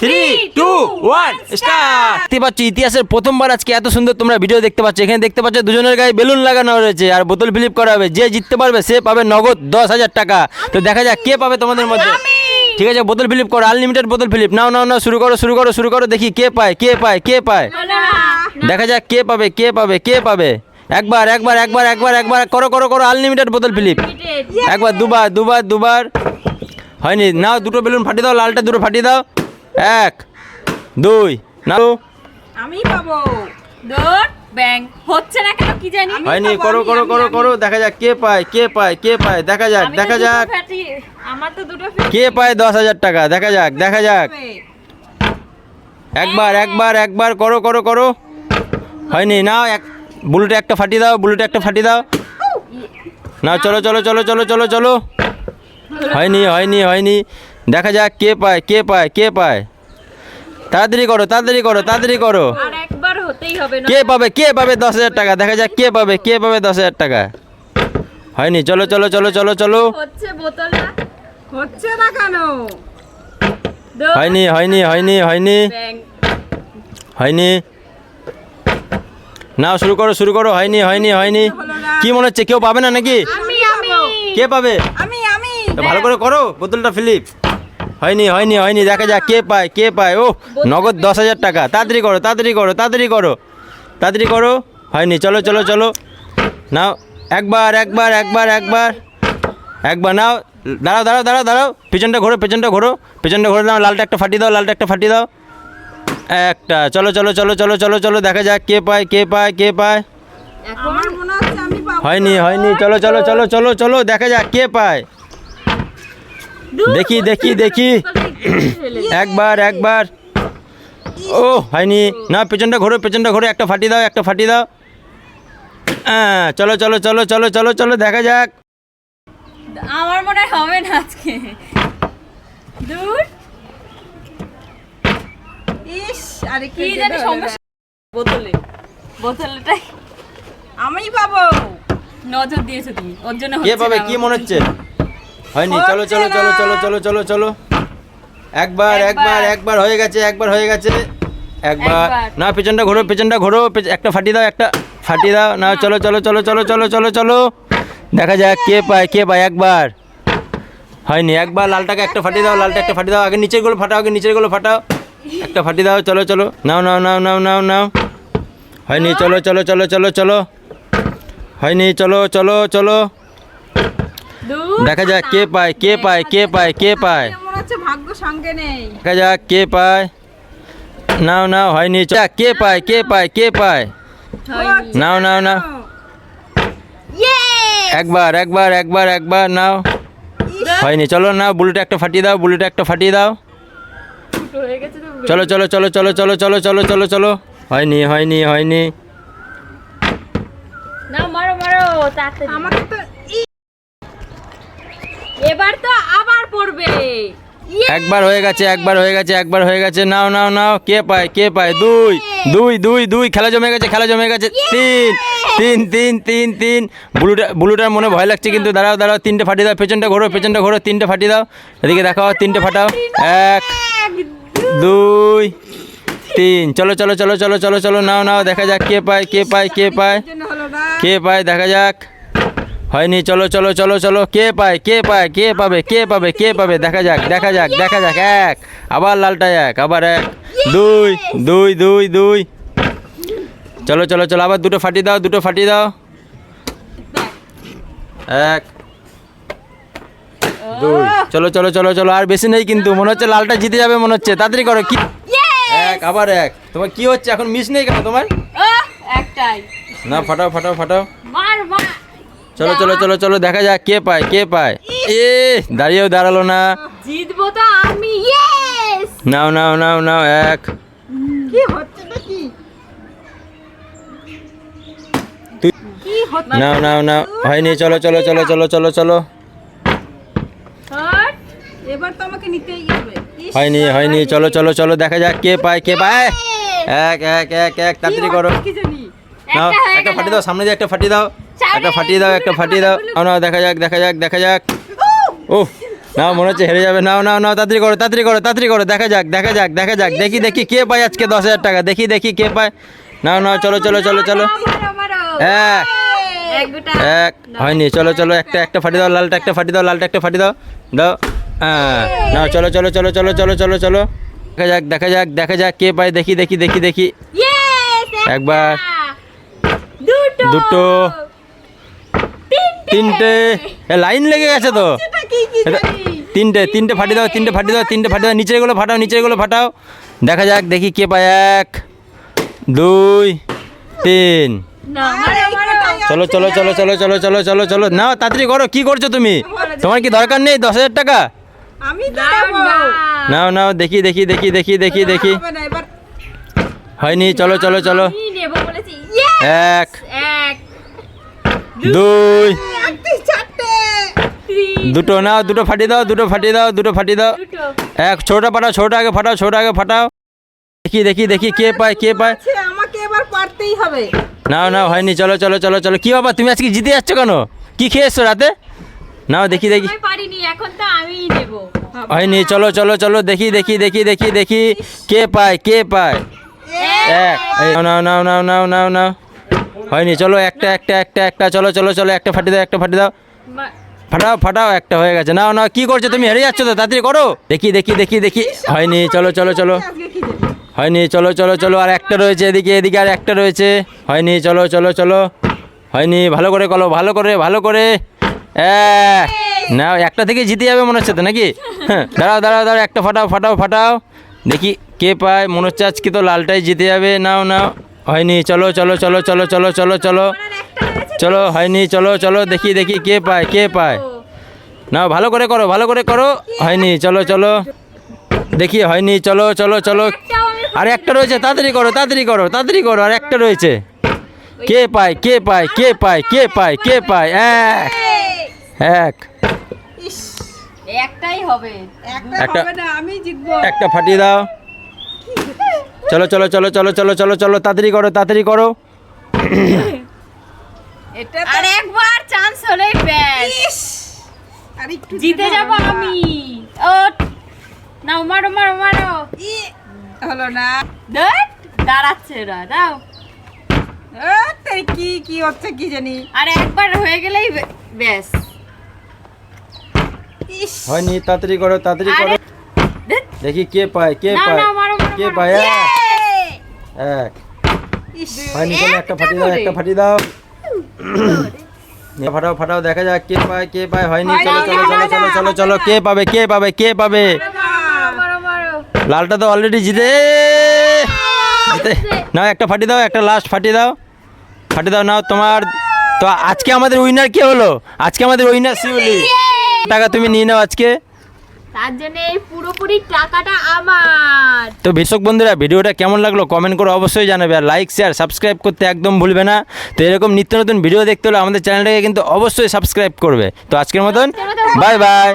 3, 2, 1 start. দেখতে পাচ্ছ ইতিহাসের প্রথমবার আজকে এত সুন্দর তোমরা ভিডিও দেখতে পাচ্ছ। এখানে দেখতে পাচ্ছ দুজনের গায়ে বেলুন লাগানো রয়েছে আর বোতল ফ্লিপ করা হবে। যে জিততে পারবে সে পাবে নগদ 10,000 টাকা। তো দেখা যাক কে পাবে তোমাদের মধ্যে। ঠিক আছে, বোতল ফ্লিপ করো, আনলিমিটেড বোতল ফ্লিপ। নাও নাও নাও, শুরু করো শুরু করো শুরু করো। দেখি কে পায় কে পায় কে পায়। দেখা যাক কে পাবে কে পাবে কে পাবে। একবার একবার একবার একবার একবার করো করো করো, আনলিমিটেড বোতল ফ্লিপ। একবার দুবার দুবার দুবার হয়নি। নাও দুটো বেলুন ফাটিয়ে দাও, লালটা দুটো ফাটিয়ে দাও। 1, 2 নাও। আমি পাবো। দৌড় ব্যাং হচ্ছে না কেন কি জানি। হয়নি, করো করো করো করো। দেখা যাক কে পায় কে পায় কে পায়। দেখা যাক দেখা যাক আমার তো দুটো কে পায় 10,000 টাকা। দেখা যাক দেখা যাক। একবার একবার একবার করো করো করো। হয়নি। নাও বুলেটে একটা ফাটিয়ে দাও, বুলেটে একটা ফাটিয়ে দাও। নাও চলো চলো চলো চলো চলো চলো। হয়নি হয়নি হয়নি। দেখা যাক কে পায় কে পায় কে পায়। তাড়াতাড়ি করো তাড়াতাড়ি করো তাড়াতাড়ি করো। আর একবার হতেই হবে না। কে পাবে 10,000 টাকা। দেখা যাক কে পাবে 10,000 টাকা। হয়নি। চলো চলো চলো চলো চলো। হচ্ছে বোতল না, হচ্ছে না কেন। দৌড় হয়নি হয়নি হয়নি হয়নি ব্যাং। হয়নি। নাও শুরু করো শুরু করো। হয়নি হয়নি হয়নি। কি মনে হচ্ছে কেউ পাবে না নাকি? আমি আমি কে পাবে? আমি আমি তো ভালো করে করো বোতলটা ফিলিপ। হয়নি হয়নি হয়নি। দেখা যাক কে পায় কে পায়। ও নগদ 10,000 টাকা। তাড়াতাড়ি করো তাড়াতাড়ি করো তাড়াতাড়ি করো তাড়াতাড়ি করো। হয়নি। চলো চলো চলো। নাও একবার একবার একবার একবার একবার নাও। দাঁড়াও দাঁড়াও দাঁড়াও দাঁড়াও। পেছনটা ঘোরো পেছনটা ঘোরো পেছনটা ঘোরো। নাও লালটা একটা ফাটিয়ে দাও, লালটা একটা ফাটিয়ে দাও। একটা। চলো চলো চলো চলো চলো চলো। দেখা যাক কে পায় কে পায় কে পায়। আমার মনে হচ্ছে আমি পাবো। হয়নি হয়নি। চলো চলো চলো চলো চলো। দেখা যাক কে পায়। দেখি দেখি দেখি। একবার একবার। ও হয়নি। না পেছনটা ঘোরো পেছনটা ঘোরো। একটা ফাটিয়ে দাও একটা ফাটিয়ে দাও। হ্যাঁ চলো চলো চলো চলো চলো চলো। দেখা যাক। আমার মনে হয় হবে না আজকে। দূর ইস, আরে কি জানি সমস্যা বোতলে। বোতলটাই আমি পাবো। নজর দিয়েছো তুমি, ওর জন্য কে হচ্ছে পাবে না কি আমার। মনে হচ্ছে? হয়নি। চলো চলো চলো চলো চলো চলো চলো। একবার একবার একবার হয়ে গেছে একবার হয়ে গেছে। একবার। না পেছনটা ঘোরো পেছনটা ঘোরো। একটা ফাটিয়ে দাও একটা ফাটিয়ে দাও। না চলো চলো চলো চলো চলো চলো চলো। দেখা যাক কে পায় কে পায়। একবার। হয়নি। একবার লালটাকে একটা ফাটিয়ে দাও, লালটা একটা ফাটিয়ে দাও। আগে নিচের গুলো ফাটাও, আগে নিচের গুলো ফাটাও। একটা ফাটিয়ে দাও। চলো চলো। নাও নাও নাও নাও নাও নাও। হয়নি। চলো চলো চলো চলো চলো। হয়নি। চলো চলো চলো। দূর দেখা যাক কে পায় কে পায় কে পায় কে পায়। মনে হচ্ছে ভাগ্য সঙ্গে নেই। দেখা যাক কে পায়। নাও নাও। হয়নি। কে পায় কে পায় কে পায়। হয়নি। নাও নাও নাও। একবার একবার একবার একবার নাও। হয়নি। চলো নাও বুলেটে একটা ফাটিয়ে দাও, বুলেটে একটা ফাটিয়ে দাও। ফুটো হয়ে গেছে তো। চলো চলো চলো চলো চলো চলো চলো চলো চলো। হয়নি হয়নি হয়নি। না মারো মারো তাড়াতাড়ি। আমাকে তো এবার তো আবার পড়বে। একবার হয়ে গেছে একবার হয়ে গেছে একবার হয়ে গেছে। নাও নাও নাও। কে পায় কে পায়। 2 2 2 2। খেলা জমে গেছে খেলা জমে গেছে। 3 3 3 3 3। বুলুটার মনে ভয় লাগছে কিন্তু। দাঁড়াও দাঁড়াও। 3টে ফাটিয়ে দাও। পেছনটা ঘোরো পেছনটা ঘোরো। 3টে ফাটিয়ে দাও। এদিকে দেখাও। 3টে ফাটাও। 1 2 3। চলো চলো চলো চলো চলো চলো। নাও নাও। দেখা যাক কে পায় কে পায় কে পায় কে পায়। দেখা যাক। হয়নি। চলো চলো চলো চলো। কে পায় কে পায় কে পাবে কে পাবে কে পাবে। দেখা যাক দেখা যাক দেখা যাক। 1 আবার লালটা 1 আবার 1 2 2 2 2। চলো চলো চলো। আবার দুটো ফাটিয়ে দাও দুটো ফাটিয়ে দাও। 1 2। চলো চলো চলো চলো। আর বেশি নেই কিন্তু। মনে হচ্ছে লালটা জিতে যাবে মনে হচ্ছে। তাড়াতাড়ি করো। কি 1 আবার 1। তোমার কি হচ্ছে এখন? মিস নেই কেন তোমার? একটাই। না ফাটাও ফাটাও ফাটাও। মার মার। চলো চলো চলো চলো। দেখা যাক কে পায় কে পায়। দাঁড়িয়েও দাঁড়ালো না। জিতবো তো আমি। ইয়েস। নাও নাও নাও নাও। 1 কি হচ্ছে নাকি? কি হচ্ছে? নাও নাও নাও। হয়নি। চলো চলো চলো চলো চলো চলো। হট। এবার তো আমাকে নিতেই হবে। হয়নি হয়নি। চলো চলো চলো। দেখা যাক কে পায় কে পায়। 1 1 1 1। তাড়াতাড়ি করো। কি জানি। নাও একটা ফাটিয়ে দাও। সামনে দিয়ে একটা ফাটিয়ে দাও। একটা ফাটিয়ে দাও একটা ফাটিয়ে দাও। নাও নাও। দেখা যাক দেখা যাক দেখা যাক। ও নাও মনে হচ্ছে হেরে যাবে, নাও নাও নাও, তাড়াতাড়ি করো তাড়াতাড়ি করো তাড়াতাড়ি করো, দেখা যাক দেখা যাক দেখা যাক, দেখি দেখি কে পায় আজকে 10,000 টাকা, দেখি দেখি কে পায়। নাও নাও, চলো চলো চলো চলো, এক এক গোটা এক হয়নি, চলো চলো, একটা একটা ফাটি দাও, লালটা একটা ফাটি দাও, লালটা একটা ফাটি দাও, দাও হ্যাঁ, নাও চলো চলো চলো চলো চলো চলো চলো, দেখা যাক দেখা যাক দেখা যাক কে পায়, দেখি দেখি দেখি দেখি, ইয়েস একবার, দুটো দুটো, তিনটে, এ লাইন লেগে গেছে তো, এটা তিনটে তিনটে ফাটি দাও, তিনটে ফাটি দাও, তিনটে ফাটি দাও, নিচেরগুলো ফাটাও, নিচেরগুলো ফাটাও, দেখা যাক দেখি কে পায়, 1 2 3, না মারো মারো চলো চলো চলো চলো চলো চলো চলো চলো, নাও তাড়াতাড়ি করো, কি করছো তুমি, তোমার কি দরকার নেই 10,000 টাকা, আমি তো দাও দেবো। না নাও নাও, দেখি দেখি দেখি দেখি দেখি দেখি, হবে না, এবার হয়নি, চলো চলো চলো, আমি নেব বলেছি ইয়েস 1 এক 2 একটি চারটে। দুটো, নাও দুটো ফাটি দাও, দুটো ফাটি দাও, দুটো ফাটি দাও, দুটো এক ছোটা ফাটাও, ছোটা আগে ফাটাও, ছোটা আগে ফাটাও, দেখি দেখি দেখি কে পায় কে পায়, আছে, আমাকে এবার পারতেই হবে। নাও নাও, হয়নি, চলো চলো চলো চলো, কি বাবা তুমি আজকে জিতে যাচ্ছ কেন, কি খেয়ে এসছো রাতে, নাও দেখি দেখি, আমি পারিনি, এখন তো আমিই নেব হয়নি, চলো চলো চলো, দেখি দেখি দেখি দেখি দেখি কে পায় কে পায়, এক, এই নাও নাও নাও নাও নাও নাও, হয়নি, চলো একটা একটা একটা একটা, চলো চলো চলো, একটা ফাটি দাও, একটা ফাটি দাও, ফাটাও ফাটাও, একটা হয়ে গেছে, নাও নাও, কি করছো তুমি, হেরে যাচ্ছ তো, তাড়াতাড়ি করো, দেখি দেখি দেখি দেখি, হয়নি, চলো চলো চলো, আজকে কি দেবে? হয়নি, চলো চলো চলো, আর একটা রয়েছে এদিকে, এদিকে আর একটা রয়েছে, হয়নি, চলো চলো চলো, হয়নি, ভালো করে করো, ভালো করে ভালো করে, না একটা থেকে জিতে যাবে মনে হচ্ছে তো নাকি, হ্যাঁ দাঁড়াও দাঁড়াও দাঁড়াও, একটা ফাটাও ফাটাও ফাটাও, দেখি কে পায়, মনে হচ্ছে আজকে তো লালটাই জিতে যাবে, নাও নাও, হয়নি, চলো চলো চলো চলো চলো চলো চলো চলো, হয়নি, চলো চলো, দেখি দেখি কে পায় কে পায়, নাও ভালো করে করো ভালো করে করো, হয়নি, চলো চলো, দেখি হয়নি, চলো চলো চলো, আর একটা রয়েছে, তাড়াতাড়ি করো তাড়াতাড়ি করো তাড়াতাড়ি করো, আর একটা রয়েছে, কে পায় কে পায় কে পায় কে পায় কে পায়, এক এক ইস, একটাই হবে একটা একটা- হবে না, আমি জিতবো। একটা ফাটিয়ে দাও, চলো চলো চলো চলো চলো চলো চলো, তাড়াতাড়ি করো তাড়াতাড়ি করো, এটা তো আর একবার চান্স হলেই ব্যাস ইস, আর একটু জিতে যাব হবে না। আমি ও নাও মারো মারো মারো ই, হলো না। দেখ দাঁড়াচ্ছে ওরা দাও তাই কি কি হচ্ছে কি জানি। আর একবার হয়ে গেলেই ব্যাস ইস, হয়নি, তাড়াতাড়ি করো তাড়াতাড়ি করো, আরে দেখ, দেখি কে পায় কে নাও পায় নাও মারো মারো কে মারো। পায়, Yay! এক, ইস, হয়নি, চলো একটা ফাটি দাও করে। একটা ফাটি দাও, ফাটাও ফাটাও, দেখা যাক কে পায় কে পায়, হয়নি, চলো চলো চলো চলো চলো চলো, কে পাবে কে পাবে কে পাবে, মারো মারো লালটা তো অলরেডি জিতে জিতে, নাও একটা ফাটি দাও, একটা লাস্ট ফাটি দাও, ফাটি দাও, নাও তোমার, তো আজকে আমাদের উইনার কে হলো, আজকে আমাদের উইনার শিউলি, টাকা তুমি নিয়ে নাও আজকে। তার জন্য এই পুরোপুরি টাকাটা আমার তো দর্শক বন্ধুরা, ভিডিওটা কেমন লাগলো কমেন্ট করে অবশ্যই জানাবে, আর লাইক শেয়ার সাবস্ক্রাইব করতে একদম ভুলবে না। তো এরকম নিত্য নতুন ভিডিও দেখতে হলে আমাদের চ্যানেলটাকে কিন্তু অবশ্যই সাবস্ক্রাইব করবে। তো আজকের মতন বাই বাই।